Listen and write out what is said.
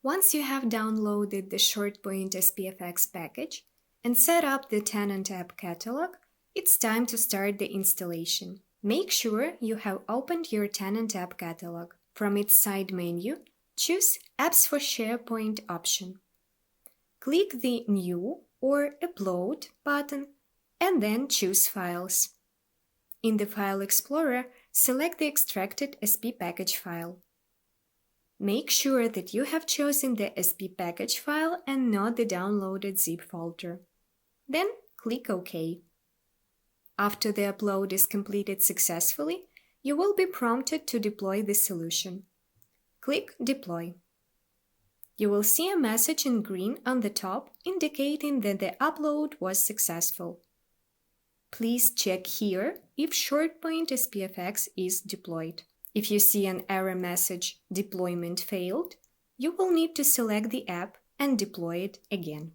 Once you have downloaded the ShortPoint SPFx package and set up the Tenant App catalog, it's time to start the installation. Make sure you have opened your Tenant App catalog. From its side menu, choose Apps for SharePoint option. Click the New or Upload button and then choose Files. In the File Explorer, select the extracted SP package file. Make sure that you have chosen the SP package file and not the downloaded zip folder. Then click OK. After the upload is completed successfully, you will be prompted to deploy the solution. Click Deploy. You will see a message in green on the top indicating that the upload was successful. Please check here if ShortPoint SPFx is deployed. If you see an error message, Deployment failed, you will need to select the app and deploy it again.